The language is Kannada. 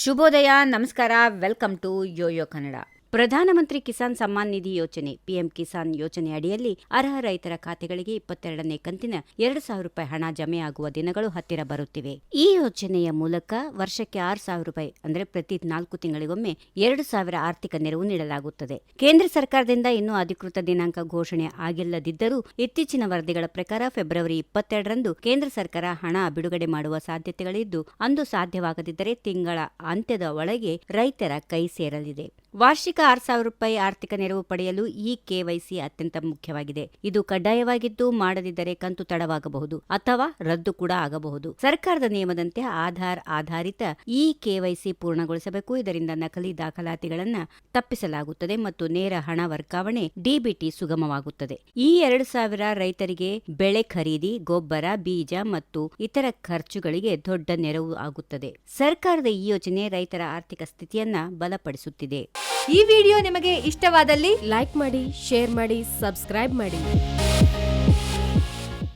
ಶುಭೋದಯ, ನಮಸ್ಕಾರ, ವೆಲ್ಕಮ್ ಟು ಯೋಯೋ ಕನ್ನಡ. ಪ್ರಧಾನಮಂತ್ರಿ ಕಿಸಾನ್ ಸಮ್ಮಾನ್ ನಿಧಿ ಯೋಜನೆ ಪಿಎಂ ಕಿಸಾನ್ ಯೋಜನೆ ಅಡಿಯಲ್ಲಿ ಅರ್ಹ ರೈತರ ಖಾತೆಗಳಿಗೆ 22ನೇ ಕಂತಿನ 2,000 ರೂಪಾಯಿ ಹಣ ಜಮೆಯಾಗುವ ದಿನಗಳು ಹತ್ತಿರ ಬರುತ್ತಿವೆ. ಈ ಯೋಜನೆಯ ಮೂಲಕ ವರ್ಷಕ್ಕೆ 6,000 ರೂಪಾಯಿ ಅಂದರೆ ಪ್ರತಿ 4 ತಿಂಗಳಿಗೊಮ್ಮೆ 2,000 ಆರ್ಥಿಕ ನೆರವು ನೀಡಲಾಗುತ್ತದೆ. ಕೇಂದ್ರ ಸರ್ಕಾರದಿಂದ ಇನ್ನೂ ಅಧಿಕೃತ ದಿನಾಂಕ ಘೋಷಣೆ ಆಗಿಲ್ಲದಿದ್ದರೂ ಇತ್ತೀಚಿನ ವರದಿಗಳ ಪ್ರಕಾರ ಫೆಬ್ರವರಿ 22ರಂದು ಕೇಂದ್ರ ಸರ್ಕಾರ ಹಣ ಬಿಡುಗಡೆ ಮಾಡುವ ಸಾಧ್ಯತೆಗಳಿದ್ದು, ಅಂದು ಸಾಧ್ಯವಾಗದಿದ್ದರೆ ತಿಂಗಳ ಅಂತ್ಯದ ಒಳಗೆ ರೈತರ ಕೈ ಸೇರಲಿದೆ. ವಾರ್ಷಿಕ 6,000 ರೂಪಾಯಿ ಆರ್ಥಿಕ ನೆರವು ಪಡೆಯಲು ಈ ಕೆವೈಸಿ ಅತ್ಯಂತ ಮುಖ್ಯವಾಗಿದೆ. ಇದು ಕಡ್ಡಾಯವಾಗಿದ್ದು, ಮಾಡದಿದ್ದರೆ ಕಂತು ತಡವಾಗಬಹುದು ಅಥವಾ ರದ್ದು ಕೂಡ ಆಗಬಹುದು. ಸರ್ಕಾರದ ನಿಯಮದಂತೆ ಆಧಾರ್ ಆಧಾರಿತ ಈ ಕೆವೈಸಿ ಪೂರ್ಣಗೊಳಿಸಬೇಕು. ಇದರಿಂದ ನಕಲಿ ದಾಖಲಾತಿಗಳನ್ನು ತಪ್ಪಿಸಲಾಗುತ್ತದೆ ಮತ್ತು ನೇರ ಹಣ ವರ್ಗಾವಣೆ ಡಿಬಿಟಿ ಸುಗಮವಾಗುತ್ತದೆ. ಈ 2,000 ರೈತರಿಗೆ ಬೆಳೆ ಖರೀದಿ, ಗೊಬ್ಬರ, ಬೀಜ ಮತ್ತು ಇತರ ಖರ್ಚುಗಳಿಗೆ ದೊಡ್ಡ ನೆರವು ಆಗುತ್ತದೆ. ಸರ್ಕಾರದ ಈ ಯೋಜನೆ ರೈತರ ಆರ್ಥಿಕ ಸ್ಥಿತಿಯನ್ನ ಬಲಪಡಿಸುತ್ತಿದೆ. ಈ ವಿಡಿಯೋ ನಿಮಗೆ ಇಷ್ಟವಾದಲ್ಲಿ ಲೈಕ್ ಮಾಡಿ, ಶೇರ್ ಮಾಡಿ, ಸಬ್ಸ್ಕ್ರೈಬ್ ಮಾಡಿ.